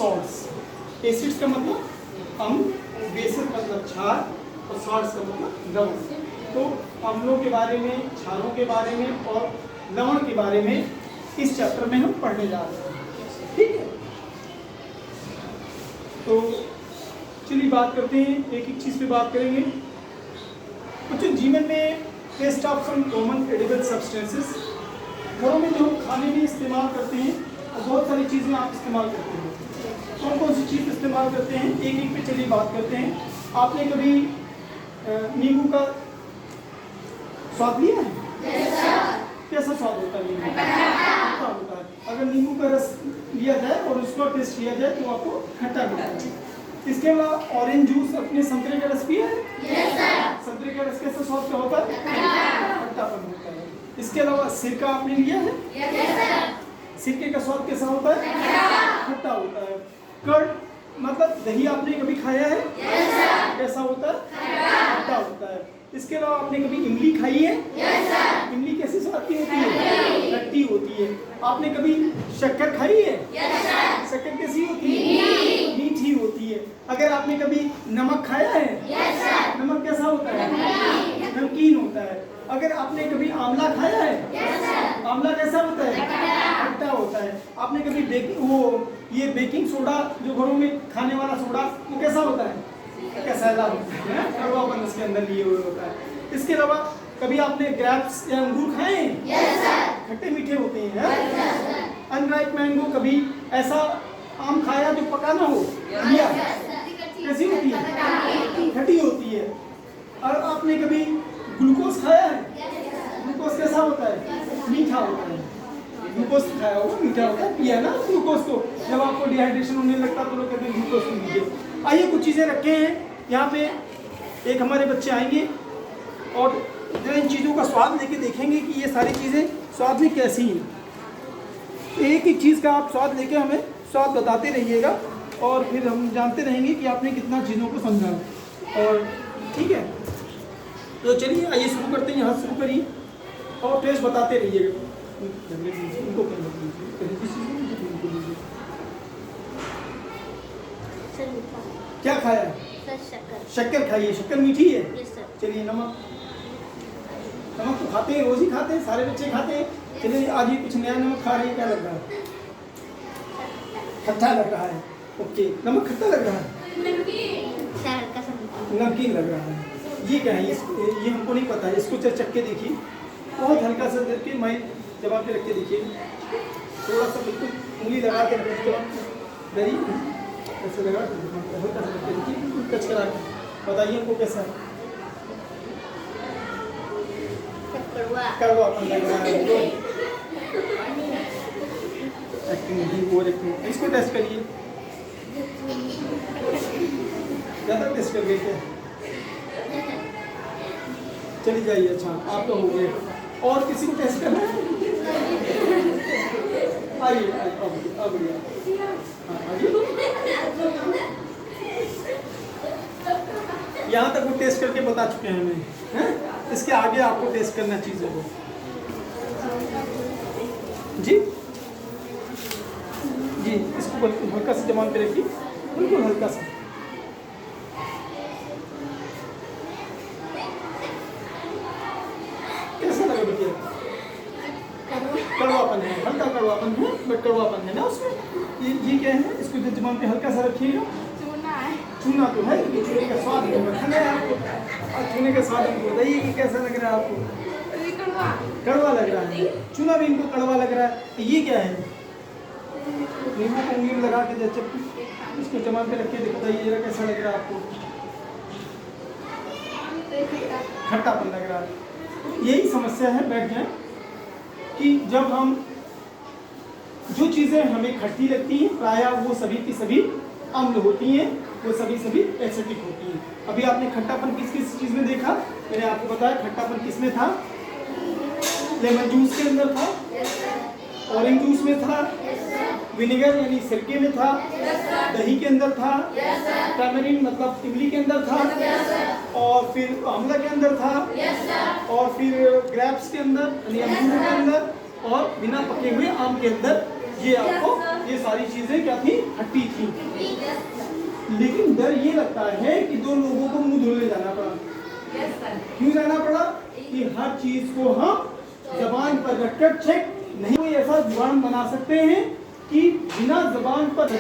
Salts. Acids का मतलब अम्ल, बेसिस मतलब क्षार और सॉल्ट्स का मतलब लवण। तो अम्लों के बारे में, क्षारों के बारे में और लवण के बारे में इस चैप्टर में हम पढ़ने जा रहे हैं, ठीक है। तो चलिए बात करते हैं, एक एक चीज़ पे बात करेंगे। बच्चों जीवन में taste of some common edible substances, घरों में जो खाने में इस्तेमाल करते हैं और बहुत सारी चीज़ें आप इस्तेमाल करते हैं। कौन कौन सी चीज़ इस्तेमाल करते हैं, एक एक पे चलिए बात करते हैं। आपने कभी नींबू का स्वाद लिया है? कैसा स्वाद होता है नींबू? खट्टा होता है। अगर नींबू का रस लिया जाए और उसका टेस्ट किया जाए तो आपको खट्टा मिलता है। इसके अलावा ऑरेंज जूस, अपने संतरे का रस पिया है? संतरे का रस कैसा स्वाद का होता है? खट्टापन होता है। इसके अलावा सिरका आपने लिया है? सिरके का स्वाद कैसा होता है? खट्टा होता है। कर्ड मतलब दही आपने कभी खाया है? कैसा होता है? खट्टा होता है। इसके अलावा आपने कभी इमली खाई है? इमली कैसी स्वाद की होती है? खट्टी होती है। आपने कभी शक्कर खाई है? शक्कर कैसी होती है? मीठी होती है। अगर आपने कभी नमक खाया है? नमक कैसा होता है? नमकीन होता है। अगर आपने कभी आंवला खाया है? आंवला कैसा होता है? खट्टा होता है। आपने कभी ये बेकिंग सोडा जो घरों में खाने वाला सोडा, वो कैसा होता है? कैसा होता है, कड़वापन उसके अंदर लिए हुए होता है। इसके अलावा कभी आपने ग्रेप्स या अंगूर खाए हैं? खट्टे मीठे होते हैं। अनराइप मैंगो, कभी ऐसा आम खाया जो पका ना हो? लिया? कैसी होती है? खट्टी होती है। और आपने कभी ग्लूकोज खाया है? ग्लूकोज कैसा होता है? मीठा होता है। ग्लूकोज खाया होगा, मीठा होता है। पिया ना ग्लूकोज को, जब आपको डिहाइड्रेशन होने लगता तो लोग कहते हैं ग्लूकोज पी लीजिए। आइए कुछ चीज़ें रखे हैं यहाँ पे, एक हमारे बच्चे आएंगे और इन चीज़ों का स्वाद लेके देखेंगे कि ये सारी चीज़ें स्वाद में कैसी हैं। एक एक चीज़ का आप स्वाद लेके हमें स्वाद बताते रहिएगा और फिर हम जानते रहेंगे कि आपने कितना चीज़ों को समझा। और ठीक है, तो चलिए आइए शुरू करते हैं। यहाँ शुरू करिए और टेस्ट बताते रहिएगा। क्या खाया है? शक्कर खाइए। शक्कर मीठी है? चलिए नमक, नमक तो खाते हैं, रोज ही खाते हैं, सारे बच्चे खाते हैं। चलिए आज ही कुछ नया नमक खा रहे हैं। क्या लग रहा है? खट्टा लग रहा है। ओके, नमक खट्टा लग रहा है, नमकीन लग रहा है। ये क्या है? ये हमको नहीं पता है। इसको चख के देखिए, बहुत हल्का सा करके मैं जमा के रख के देखिए, थोड़ा सा बिल्कुल उंगली लगा के रखिए, दही ऐसे लगा हल्का सा रख के देखिए, बिल्कुल टच करा के बताइए हमको कैसा है। कड़वापन लग रहा है। इसको टेस्ट करिए, ज़्यादा टेस्ट कर गए क्या? चली जाइए। अच्छा आप तो हो गए, और किसी को टेस्ट करना है? आइए अब यहाँ तक वो टेस्ट करके बता चुके हैं हमें। इसके आगे आपको टेस्ट करना चीज़ों को। जी जी, इसको बिल्कुल हल्का सा जमान पे रखिए, बिल्कुल हल्का सा। कैसा लगा बेटिया? कड़वापन है, हल्का कड़वापन है, बट कड़वापन है ना उसमें। ये क्या है? इसको जमान पे हल्का सा रखिएगा। चूना तो है, चूने का स्वाद है आपको, और चूने का स्वाद हमको बताइए कि कैसा लग रहा है आपको? कड़वा लग रहा है। चूना भी इनको कड़वा लग रहा है। ये क्या है? नींबू को उंगली में लगा के जैसे इसको जमान पे रख के बताइए जरा कैसा लग रहा है आपको? खट्टापन लग रहा है। यही समस्या है, बैठ जाए, कि जब हम जो चीज़ें हमें खट्टी लगती हैं प्रायः वो सभी की सभी अम्ल होती हैं, वो सभी एसिडिक होती हैं। अभी आपने खट्टापन किस किस चीज़ में देखा? मैंने आपको बताया खट्टापन किस में था? लेमन जूस के अंदर था, ऑरेंज जूस में था, विनेगर यानी सिरके में था, दही के अंदर था, टैमरिन मतलब इमली के अंदर था, और फिर आंवला के अंदर था, और फिर ग्रेप्स के अंदर यानी अंगूर के अंदर, और बिना पके हुए आम के अंदर ये आपको ये सारी चीजें क्या थी, हट्टी थी। लेकिन डर ये लगता है कि 2 लोगों को मुंह धुलने जाना पड़ा। क्यों जाना पड़ा? कि हर चीज को हम जबान पर रखकर चेक नहीं, कोई ऐसा जुबान बना सकते हैं कि बिना जबान पर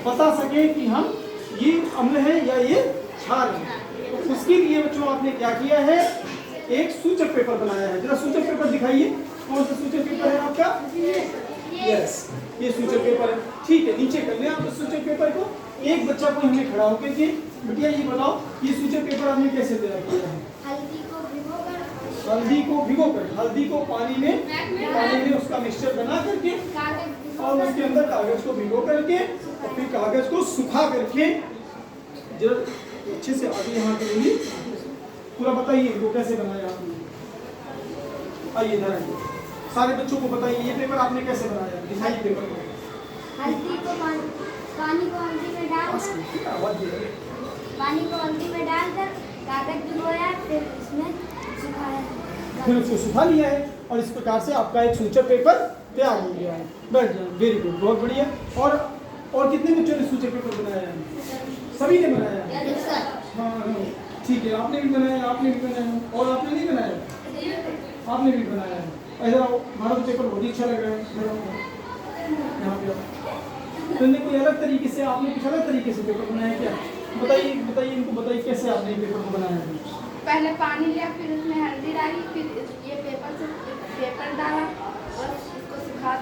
बता सके कि हम ये अम्ल है या ये क्षार है। तो उसके लिए बच्चों आपने क्या किया है, एक सूचक पेपर बनाया है। जरा सूचक पेपर दिखाइए, कौन सा सूचक पेपर है आपका? यस, ये सूचक पेपर है। ठीक है, नीचे कर लें आप इस सूचक पेपर को। एक बच्चा को हमने खड़ा होकर के बेटिया ये बताओ, ये सूचक पेपर आपने कैसे तैयार किया है? हल्दी को भिगोकर हल्दी को पानी में उसका मिक्सचर बना करके और उसके अंदर कागज को भिगो करके और फिर कागज को सुखा करके जरा अच्छे से आगे यहाँ करेंगे। पूरा बताइए वो कैसे बनाया आपने। आइए इधर आइए, सारे बच्चों को बताइए ये पेपर आपने कैसे बनाया, दिखाइए पेपर को। हल्दी को पानी को हल्दी में डालकर कागज भिगोया, फिर इसमें सुखाया, फिर उसको सुखा लिया है और इस प्रकार से आपका एक सूचक पेपर तैयार हो गया है। बैठ जाए, वेरी गुड, बहुत बढ़िया। और कितने बच्चों ने सूचक पेपर बनाया है? सभी ने बनाया है? हाँ ठीक है, आपने भी बनाया, आपने भी बनाया और आपने नहीं बनाया, आपने भी बनाया है। ऐसा हमारा तो पेपर बहुत ही अच्छा लग रहा है। यहाँ पे तुमने कोई अलग तरीके से, आपने कुछ अलग तरीके से पेपर बनाया क्या? बताइए इनको बताइए कैसे आपने पेपर को बनाया है। पहले पानी लिया, फिर उसमें हल्दी डाली, फिर ये पेपर डाला और इसको सुखा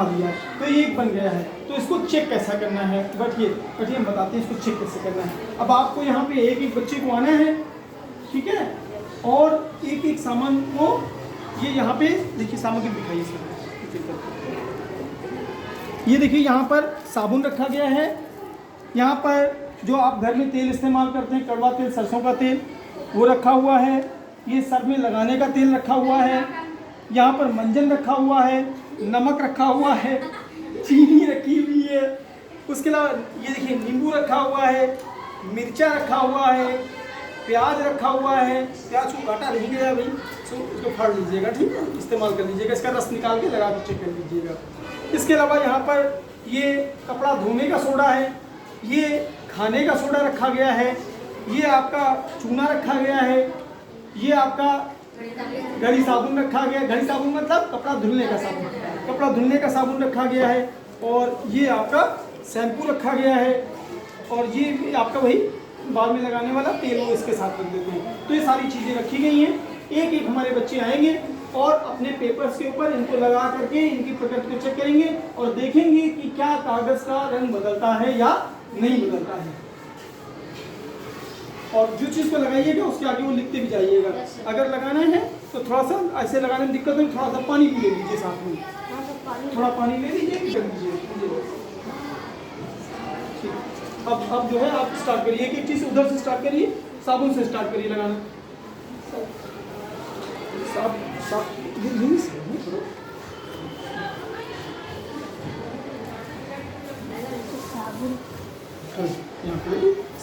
दिया। तो ये एक बन गया है। तो इसको चेक कैसा करना है, बैठिए हम बताते हैं इसको चेक कैसे करना है। अब आपको यहाँ पे एक बच्चे को आना है, ठीक है, और एक सामान को ये यहाँ पे देखिए, सामग्री दिखाइए सर। ये देखिए यहाँ पर साबुन रखा गया है, यहाँ पर जो आप घर में तेल इस्तेमाल करते हैं, कड़वा तेल, सरसों का तेल, वो रखा हुआ है। ये सर में लगाने का तेल रखा हुआ है। यहाँ पर मंजन रखा हुआ है, नमक रखा हुआ है, चीनी रखी हुई है। उसके अलावा ये देखिए नींबू रखा हुआ है, मिर्चा रखा हुआ है, प्याज रखा हुआ है। प्याज को काटा नहीं गया भाई, तो उसको फाड़ लीजिएगा, ठीक है, इस्तेमाल कर लीजिएगा, इसका रस निकाल के लगा के चेक कर लीजिएगा। इसके अलावा यहाँ पर ये कपड़ा धोने का सोडा है, ये खाने का सोडा रखा गया है, ये आपका चूना रखा गया है, ये आपका घड़ी साबुन रखा गया। घड़ी साबुन मतलब कपड़ा धुलने का साबुन, कपड़ा धुलने का साबुन रखा गया है। और ये आपका शैम्पू रखा गया है, और ये आपका वही बाल में लगाने वाला तेल वो इसके साथ रख देते हैं। तो ये सारी चीज़ें रखी गई हैं। एक हमारे बच्चे आएंगे और अपने पेपर्स के ऊपर इनको लगा करके इनकी प्रकृति को चेक करेंगे और देखेंगे कि क्या कागज़ का रंग बदलता है या नहीं बदलता है। और जो चीज़ को लगाइएगा उसके आगे वो लिखते भी जाइएगा। अगर लगाना है तो थोड़ा सा ऐसे लगाने में दिक्कत है, थोड़ा सा पानी भी ले लीजिए साथ में, थोड़ा पानी ले लीजिए, कर लीजिए। अब जो है आप स्टार्ट करिए, एक चीज़ उधर से स्टार्ट करिए, साबुन से स्टार्ट करिए लगाना।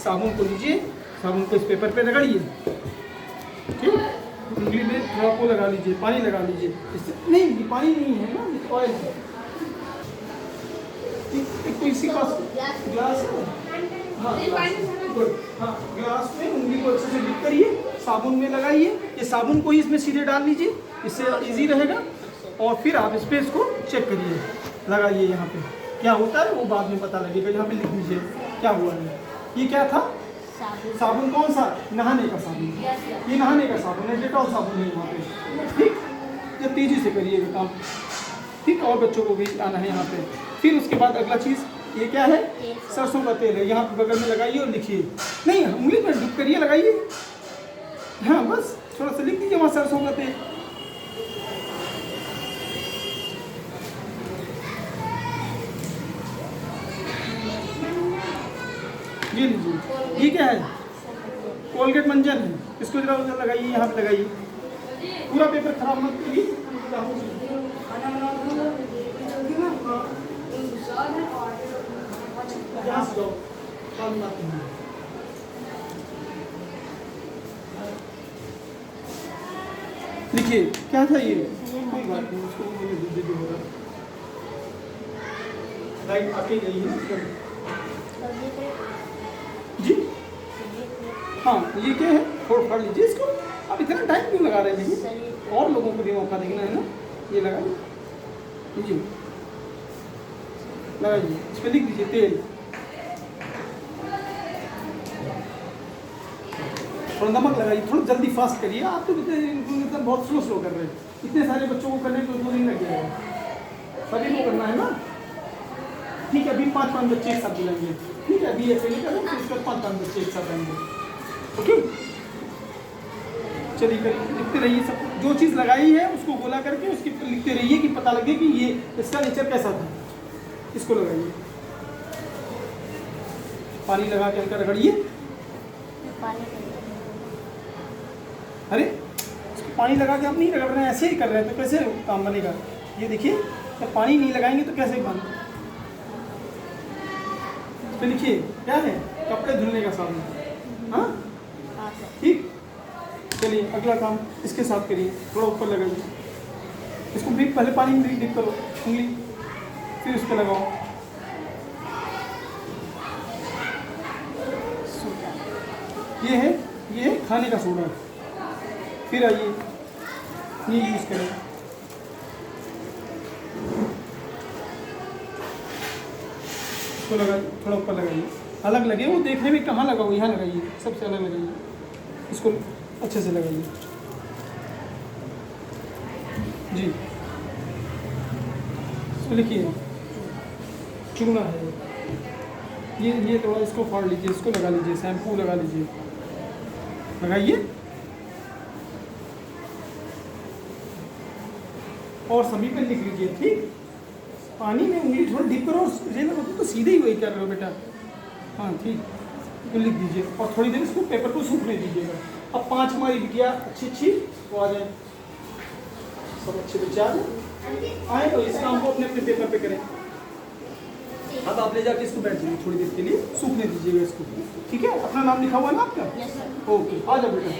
साबुन को लीजिए, साबुन को इस पेपर पे रगड़िए, ठीक, उंगली में थोड़ा को लगा लीजिए, पानी लगा लीजिए। इससे नहीं, ये पानी नहीं है ना, ऑयल है। कोई इसी पास ग्लास है, हाँ ग्लास में उंगली को अच्छे से डिप करिए, साबुन में लगाइए, ये साबुन को ही इसमें सीधे डाल लीजिए, इससे इजी रहेगा। और फिर आप इस पे इसको चेक करिए, लगाइए। यहाँ पे क्या होता है वो बाद में पता लगेगा, यहाँ पे लिख लीजिए क्या हुआ है। ये क्या था? साबुन। कौन सा? नहाने का साबुन। ये नहाने का साबुन है, डेटॉल साबुन है यहाँ पे, ठीक। ये तेज़ी से करिएगा काम, ठीक। और बच्चों को भी आना है यहाँ पे। फिर उसके बाद अगला चीज़ ये क्या है? सरसों का तेल है, यहाँ पे बगल में लगाइए और लिखिए, नहीं उंगली पर डिप करिए, लगाइए, हाँ बस थोड़ा सा लिख दीजिए वहाँ सरसों का तेल। ये लीजिए, ये क्या है? कोलगेट मंजन है, इसको जरा उधर लगाइए, यहाँ पे लगाइए, पूरा पेपर खराब मत करिए। देखिए क्या था ये, कोई बात नहीं, उसको लाइट आके गई है। सब्जी प्लेट जी सब्जी प्लेट हाँ, ये क्या है, फोड़ फाड़ लीजिए इसको। अब इतना टाइम क्यों लगा रहे हैं? सरिये और लोगों को भी मौका देखना है ना। ये लगाइए जी, लगाइए, इस पर लिख दीजिए तेल। थोड़ा नमक लगाइए, थोड़ा जल्दी फास्ट करिए। आप तो मतलब बहुत स्लो कर रहे हैं। इतने सारे बच्चों को करने को तो नहीं लग जाएगा, सभी को करना है ना। ठीक है, अभी 5-5 बच्चे एक साथ बुलाएंगे। ठीक है, अभी ऐसे नहीं करें, फिर इसके 5-5 बच्चे एक साथ आएंगे। ओके, चलिए करिए, लिखते रहिए सब। जो चीज़ लगाई है उसको गोला करके उसकी लिखते रहिए कि पता लगे कि ये इसका नेचर कैसा था। इसको लगाइए, पानी लगा के अंदर रगड़िए। पानी के अरे इसको पानी लगा के आप नहीं रगड़ रहे हैं, ऐसे ही कर रहे हैं, तो कैसे काम बनेगा? ये देखिए, जब पानी नहीं लगाएंगे तो कैसे बनेगा? तो लिखिए क्या है, कपड़े धुलने का साबुन। हाँ हाँ सर ठीक, चलिए अगला काम इसके साथ करिए। थोड़ा ऊपर लगाइए इसको, भी पहले पानी में डिप करो उंगली, फिर उस पर लगाओ। ये है खाने का सोडा। फिर आइए ये यूज़ करें। इसको लगाइए, थोड़ा ऊपर लगाइए, अलग लगे, वो देखने में कहाँ लगा हो, यहाँ लगाइए, सबसे अलग लगाइए। इसको अच्छे से लगाइए जी। इसको लिखिए चूना है ये थोड़ा इसको फाड़ लीजिए, इसको लगा लीजिए, शैम्पू लगा लीजिए, लगाइए। और सभी पे लिख लीजिए। ठीक, पानी में उंगली थोड़ा डिप करो, रेल होती तो सीधे ही वही कर रहे हो बेटा। हाँ ठीक, तो लिख दीजिए और थोड़ी देर इसको पेपर को सूखने दीजिएगा। अब 5 हमारी बिटिया अच्छी वो आ जाए, सब अच्छे बच्चे आ जाए आए, और इस काम को अपने अपने पेपर पे करें। अब आप ले जाके इसको बैठ जाइए, थोड़ी देर के लिए सूखने दीजिएगा इसको। ठीक है, अपना नाम लिखा हुआ है ना आपका? यस सर ओके, आ जाओ बेटा।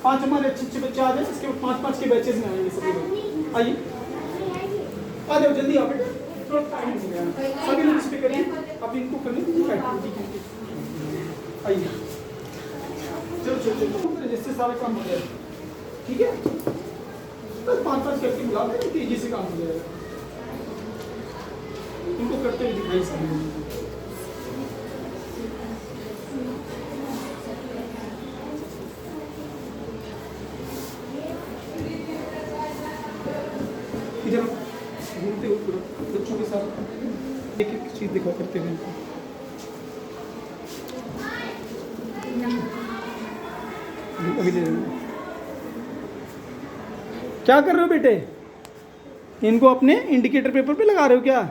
5 हमारे अच्छे बच्चे आ जाए, इसके 5-5 के बैचेज में आएंगे सभी लोग। आइए आ जाओ, जल्दी आओ बेटा, थोड़ा टाइम हो गया। सभी लोग इस पे करिए, अब इनको करने दीजिए। आइए चलो जिससे सारा काम हो जाएगा। ठीक है, बस 5-5 करके बुलाते हैं, तेजी से काम हो जाएगा। इनको करते हुए दिखाई सभी लोगों को। इधर घूमते हुए पूरा बच्चों के साथ एक एक चीज़ दिखा करते हुए इनको। अभी ले क्या कर रहे हो बेटे? इनको अपने इंडिकेटर पेपर पे लगा रहे हो क्या?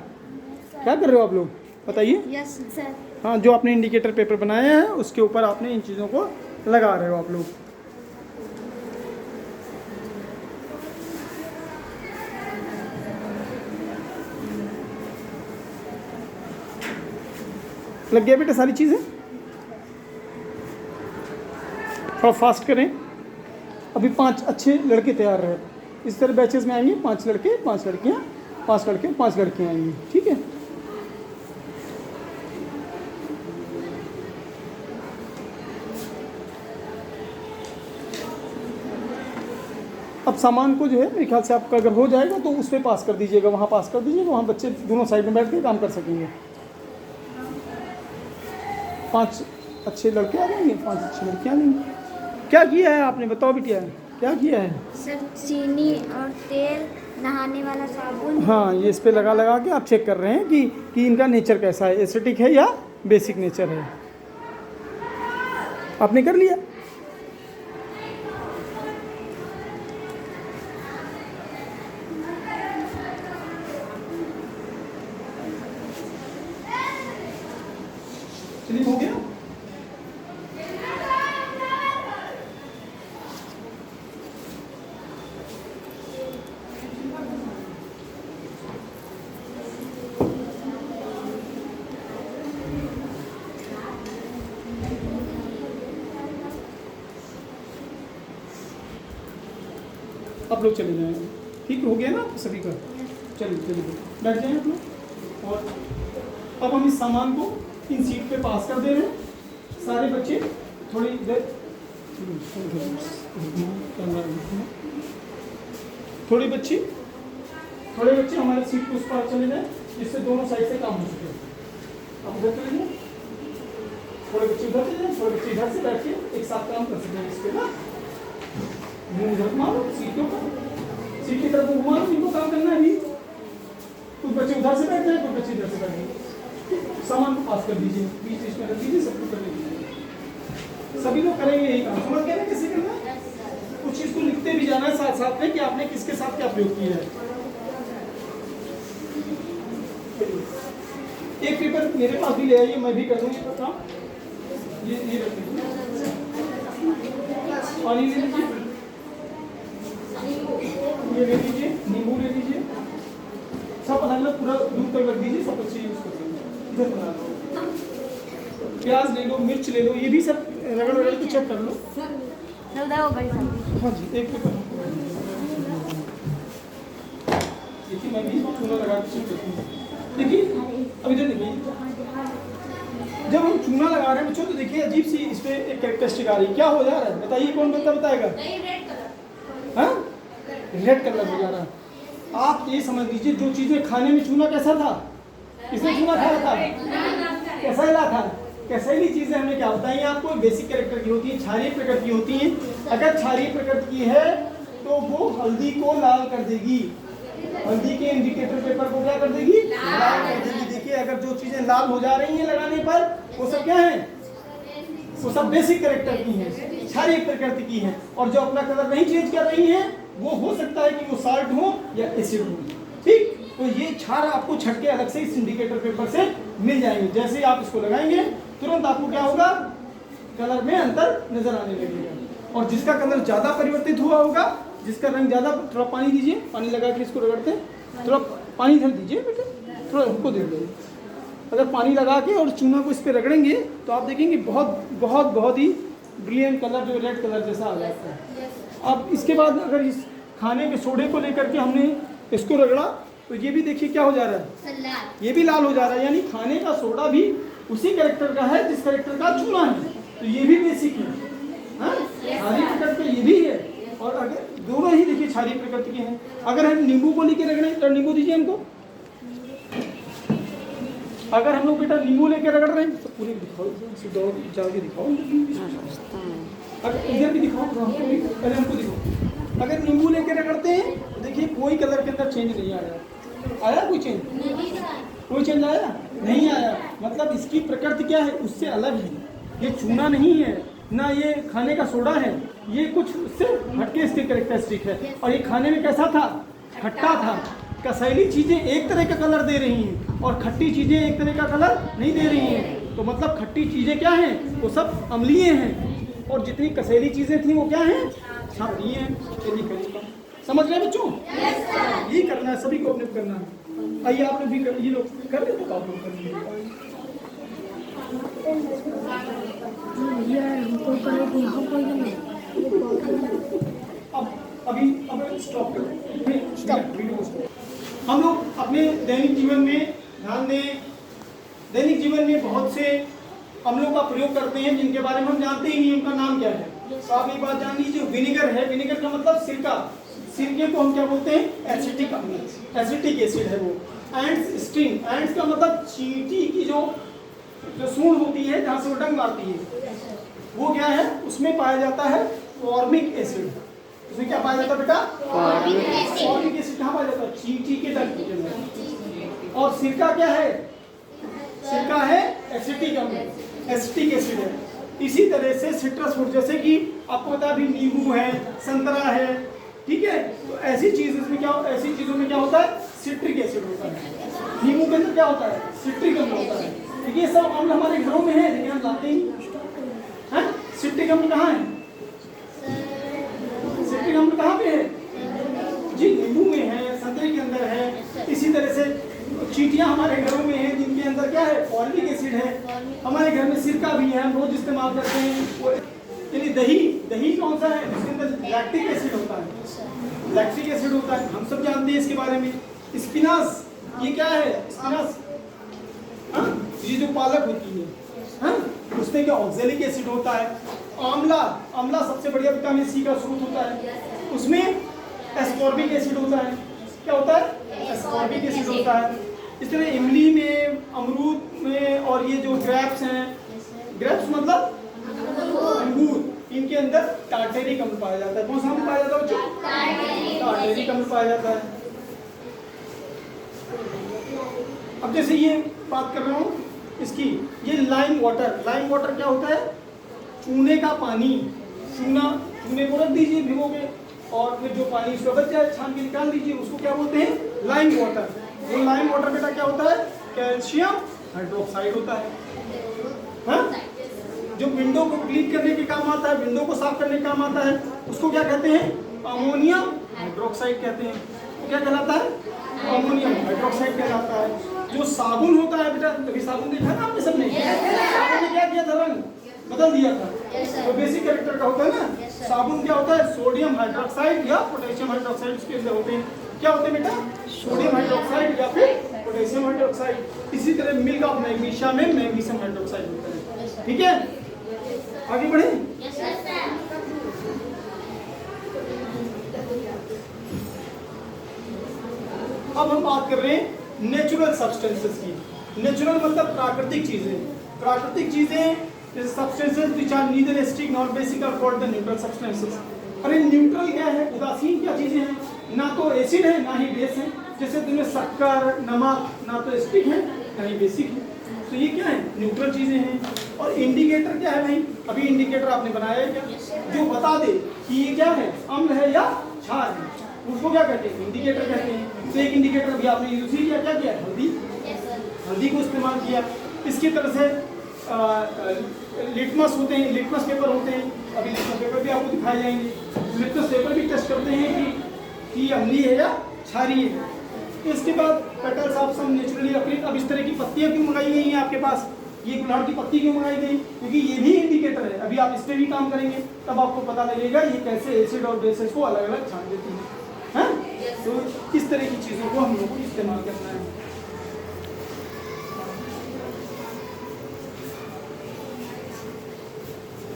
क्या कर रहे हो आप लोग बताइए? यस सर हाँ, जो आपने इंडिकेटर पेपर बनाया है उसके ऊपर आपने इन चीज़ों को लगा रहे हो आप लोग। लग गया बेटा सारी चीज़ें? थोड़ा फास्ट करें। अभी 5 अच्छे लड़के तैयार रहे, इस तरह बैचेस में आएंगे। 5 लड़के 5 लड़कियाँ, 5 लड़के 5 लड़कियाँ आएंगी। ठीक है, अब सामान को जो है मेरे ख्याल से आपका अगर हो जाएगा तो उस पर पास कर दीजिएगा, वहाँ पास कर दीजिएगा, वहाँ बच्चे दोनों साइड में बैठ के काम कर सकेंगे। 5 अच्छे लड़के आ जाएंगे, 5 अच्छी लड़कियाँ आ जाएंगी। क्या किया है आपने, बताओ बिटिया क्या किया है? सर चीनी और तेल, नहाने वाला साबुन। हाँ, ये इस पे लगा लगा के आप चेक कर रहे हैं कि इनका नेचर कैसा है, एसिडिक है या बेसिक नेचर है। आपने कर लिया? चलिए हो गया। आप लोग चले जाएंगे। ठीक हो गया ना सभी का? चलिए चलिए बैठ जाएं आप लोग। और अब हम इस सामान को इन सीट पे पास कर दे रहे हैं। सारे बच्चे थोड़ी देर थोड़े बच्चे हमारे सीट पे उस पार चले जाए, जिससे दोनों साइड से काम हो सके। अब उधर चले जाए, थोड़े बच्चे उधर चले जाए, थोड़े बच्चे इधर से बैठ के एक साथ काम कर सकते हैं। इस पे ना मुंह उधर मारो, सीट की तरफ मुंह मारो, इनको काम करना है। कुछ बच्चे उधर से बैठ जाए, कुछ बच्चे इधर से बैठ जाए। सामान को पास कर दीजिए, बीच में रख दीजिए, सबको कर दीजिए। सभी लोग करेंगे यही काम। समझ गए ना कैसे करना है? कुछ चीज को लिखते भी जाना है साथ साथ में कि आपने किसके साथ क्या प्रयोग किया है। एक पेपर मेरे पास भी ले आइए, मैं भी कर दूंगी काम। ये रख लीजिए, पानी ले लीजिए, ये ले लीजिए, नींबू ले लीजिए, सब अलग अलग पूरा दूध तक रख दीजिए, सब अच्छे यूज कर लीजिए। इधर बना लो, प्याज ले लो, मिर्च ले लो, ये भी सब रगड़ के चेक कर लो। हाँ जी, एक पेपर देखिए, मैं भी चूना लगा के चेक करती हूँ। देखिए अब इधर देखिए, जब हम चूना लगा रहे हैं बच्चों, तो देखिए अजीब सी इस पे एक कैरेक्टरिस्टिक आ रही है। क्या हो जा रहा है बताइए, कौन बताएगा? हाँ, रेड कलर हो जा रहा है। आप ये समझ लीजिए, जो चीजें खाने में चूना कैसा था, किसने चूना खाया था? कैसा था? कैसेली चीजें हमें क्या बताइए आपको, बेसिक कैरेक्टर की होती है, क्षारीय प्रकृति की होती है। अगर क्षारीय प्रकृति की है तो वो हल्दी को लाल कर देगी, हल्दी के इंडिकेटर पेपर को क्या कर देगी? लाल कर देगी। देखिए अगर जो चीजें लाल हो जा रही हैं लगाने पर, वो सब क्या है? वो सब बेसिक कैरेक्टर की हैं, क्षारीय प्रकृति की हैं। और जो अपना कलर नहीं चेंज कर रही हैं, वो हो सकता है कि वो साल्ट हो या एसिड हो। ठीक, तो ये क्षार आपको छटके अलग से इस इंडिकेटर पेपर से मिल जाएंगे। जैसे ही आप इसको लगाएंगे, तुरंत आपको क्या होगा? कलर में अंतर नजर आने लगेगा। और जिसका कलर ज्यादा परिवर्तित हुआ होगा, जिसका रंग ज्यादा, थोड़ा पानी दीजिए, पानी लगा के इसको रगड़ते हैं। थोड़ा पानी इधर दीजिए बेटे, थोड़ा हमको दे दीजिए। अगर पानी लगा के और चूना को इस पर रगड़ेंगे तो आप देखेंगे बहुत बहुत बहुत ही ब्रिलियंट कलर, जो रेड कलर जैसा आ जाता है। अब इसके बाद अगर इस खाने के सोडे को लेकर के हमने इसको रगड़ा, तो ये भी देखिए क्या हो जा रहा है, ये भी लाल हो जा रहा है। यानी खाने का सोडा भी उसी कैरेक्टर का है जिस कैरेक्टर का चूना है। तो ये भी बेसिक है, क्षारीय प्रकृति का ये भी है। और अगर दोनों ही देखिए क्षारीय प्रकृति के हैं। अगर हम नींबू को लेके रगड़े, तो नींबू दीजिए हमको। अगर हम लोग बेटा नींबू लेके रगड़ रहे हैं, तो पूरे दिखाओ, जाके दिखाओ, अगर इधर भी दिखाओ, पहले हमको दिखाओ। अगर नींबू लेके रगड़ते हैं तो देखिए कोई कलर के अंदर चेंज नहीं आया। आया कोई चेंज? कोई चेंज आया? नहीं आया। मतलब इसकी प्रकृति क्या है, उससे अलग है। ये चूना नहीं है, ना ये खाने का सोडा है, ये कुछ उससे हटके इसकी कैरेक्टरिस्टिक है। और ये खाने में कैसा था? खट्टा था। कसैली चीजें एक तरह का कलर दे रही हैं और खट्टी चीजें एक तरह का कलर नहीं दे रही हैं। तो मतलब खट्टी चीजें क्या हैं? वो सब अम्लीय हैं, और जितनी कसैली चीजें थी वो क्या हैं? क्षारीय हैं। समझ रहे हैं बच्चों? यही करना है, सभी को अपने करना है। आइए आप लोग भी कर, ये लोग कर लेते, आप लोग कर लीजिए। अब स्टॉप करो। हम लोग अपने दैनिक जीवन में ध्यान दें। दैनिक जीवन में बहुत से अम्लों का प्रयोग करते हैं जिनके बारे में हम जानते ही नहीं उनका नाम क्या है। तो आप एक बात जान लीजिए, विनेगर है, विनेगर का मतलब सिरका। सिरके को हम क्या बोलते हैं? एसिटिक अम्ल, एसिटिक एसिड है वो। एंड्स स्टिंग, एंड्स का मतलब चींटी की जो सूंड होती है जहाँ से वो डंक मारती है, वो क्या है? उसमें पाया जाता है फॉर्मिक एसिड। उसमें क्या पाया जाता है बेटा? Formic acid. कहाँ पाया जाता है? चींटी के डंक के अंदर। और सिरका क्या है? सिरका है एसिटिक अम्ल, एसिटिक एसिड है। इसी तरह से सिट्रस फ्रूट, जैसे कि आपको पता है अभी नींबू है, संतरा है, ठीक है, तो ऐसी चीज इसमें क्या, ऐसी चीजों में क्या होता है? सिट्रिक एसिड होता है। नींबू के अंदर क्या होता है? सिट्रिक अम्ल होता है। ये सब अम्ल हमारे घरों में है लेकिन हम लाते ही हैं। सिट्रिक अम्ल कहाँ है? सिट्रिक अम्ल कहाँ पे है जी? नींबू में है, संतरे के अंदर है। इसी तरह से चींटियां हमारे घरों में हैं जिनके अंदर क्या है? फॉर्मिक एसिड है। हमारे घर में सिरका भी है, हम रोज इस्तेमाल करते हैं। यानी दही, दही कौन सा है? इसके अंदर लैक्टिक एसिड होता है, लैक्टिक एसिड होता है, हम सब जानते हैं इसके बारे में। स्पिनाच, ये क्या है? स्पिनाच ये जो पालक होती है, हाँ, उसमें क्या ऑक्जेलिक एसिड होता है। आंवला, आंवला सबसे बढ़िया विटामिन सी का स्रोत होता है, उसमें एस्कॉर्बिक एसिड होता है। क्या होता है? एस्कॉर्बिक एसिड होता है। इस तरह इमली में, अमरूद में, और ये जो ग्रेप्स हैं, ग्रेप्स मतलब अंगूर, इनके अंदर टार्टेरिक अम्ल पाया जाता है। कौन सा अम्ल पाया जाता है बच्चों? टार्टेरिक अम्ल पाया जाता है। अब जैसे ये बात कर रहा हूँ इसकी, ये लाइम वाटर, लाइम वाटर क्या होता है? चूने का पानी, चूने को रख दीजिए भिगो के, और फिर जो पानी उसका बच जाए छान के निकाल दीजिए, उसको क्या बोलते हैं? Lime water. वो लाइम वाटर बेटा क्या होता है? कैल्शियम हाइड्रोक्साइड होता है। हाँ? जो विंडो को क्लीन करने के काम आता है, विंडो को साफ करने के काम आता है, उसको क्या कहते हैं? अमोनियम हाइड्रोक्साइड कहते हैं। वो क्या कहलाता है? अमोनियम हाइड्रोक्साइड कहलाता है। जो साबुन होता है बेटा, कभी साबुन देखा ना आपने सबने? साबुन ने क्या किया था? रंग बदल दिया था। तो बेसिक कैरेक्टर का होता है ना। साबुन क्या होता है? सोडियम हाइड्रोक्साइड या पोटेशियम हाइड्रोक्साइड उसके अंदर होते हैं। क्या होते हैं बेटा? सोडियम हाइड्रोक्साइड या फिर पोटेशियम हाइड्रोक्साइड। इसी तरह मिल्क ऑफ मैग्नीशिया में मैग्नीशियम हाइड्रोक्साइड होता है। ठीक है, आगे बढ़े। अब हम बात कर रहे हैं नेचुरल सब्सटेंसेस की। नेचुरल मतलब प्राकृतिक चीजें। प्राकृतिक चीजें जैसे substances which are neither acidic nor basic are called the neutral substances. अरे न्यूट्रल क्या है? उदासीन क्या चीजें हैं? ना तो एसिड है ना ही बेस है। जैसे तुम्हें शक्कर, नमक ना तो एसिडिक है ना ही बेसिक है, तो ये क्या है? न्यूट्रल चीजें हैं। और इंडिकेटर क्या है भाई? अभी इंडिकेटर आपने बनाया है क्या? जो बता दे कि ये क्या है, अम्ल है या क्षार है, उसको क्या कहते हैं? इंडिकेटर कहते हैं। तो एक इंडिकेटर अभी आपने यूज किया, क्या किया? हल्दी, हल्दी को इस्तेमाल किया। इसकी तरह से लिटमस होते हैं, लिटमस पेपर होते हैं। अभी लिटमस पेपर भी आपको दिखाए जाएंगे। लिटमस पेपर भी टेस्ट करते हैं कि अम्लीय है या क्षारीय है। इसके बाद पेटल्स ऑफ सम नेचुरली अक्रिड। अब इस तरह की पत्तियां क्यों मंगाई गई हैं आपके पास? ये गुलाब की पत्ती क्यों मंगाई गई? क्योंकि ये भी इंडिकेटर है। अभी आप इस पर भी काम करेंगे, तब आपको पता लगेगा ये कैसे एसिड और बेसिस को अलग अलग छान देती है। हाँ? तो इस तरह की चीज़ों को हम लोग को इस्तेमाल करना है।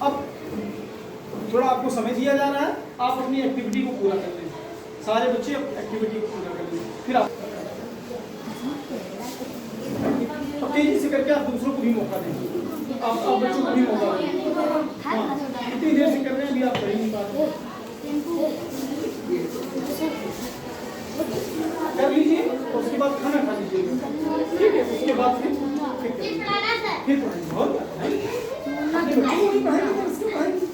अब थोड़ा आपको समझ दिया जा रहा है, आप अपनी एक्टिविटी को पूरा कर लें। सारे बच्चे एक्टिविटी को पूरा कर लें, फिर आप तेजी से करके आप दूसरों को भी मौका दें। आप बच्चों को भी मौका दें। हाँ, इतनी देर से कर रहे हैं, अभी आप कर ही नहीं पाते। कर लीजिए, उसके बाद खाना खा लीजिए। ठीक है, उसके बाद फिर पढ़ाएंगे। और अपने बच्चों को भी पढ़ाएंगे, उसको पढ़ाएंगे।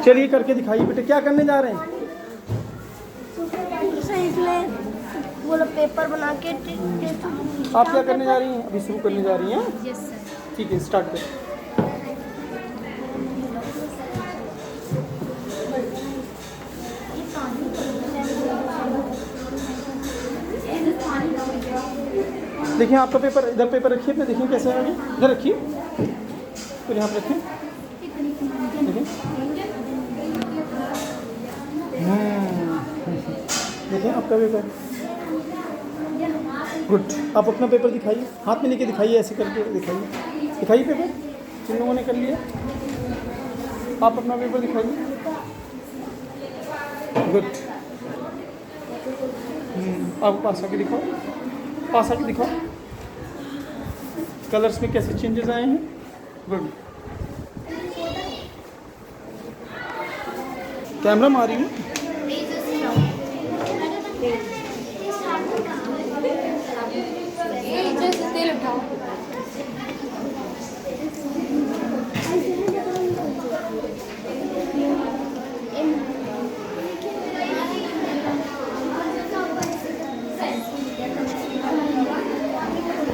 चलिए करके दिखाइए बेटे, क्या करने जा रहे हैं? इसमें वो लोग पेपर बना के आप क्या करने जा रही हैं? अभी शुरू करने जा रही हैं? Yes sir. ठीक है, स्टार्ट करें। देखिए आपका पेपर, इधर पेपर रखिए, पे देखिए कैसे आएंगे। इधर रखिए, फिर यहाँ पे रखिए। देखिए आपका पेपर। गुड, आप अपना पेपर दिखाइए, हाथ में लेके दिखाइए, ऐसे करके दिखाइए। दिखाइए पेपर, जिन लोगों ने कर लिया। आप अपना पेपर दिखाइए। गुड, आप पास आके दिखाओ, पास आके दिखाओ कलर्स में कैसे चेंजेस आए हैं। गुड, कैमरा मारी हूँ। तेल उठाओ।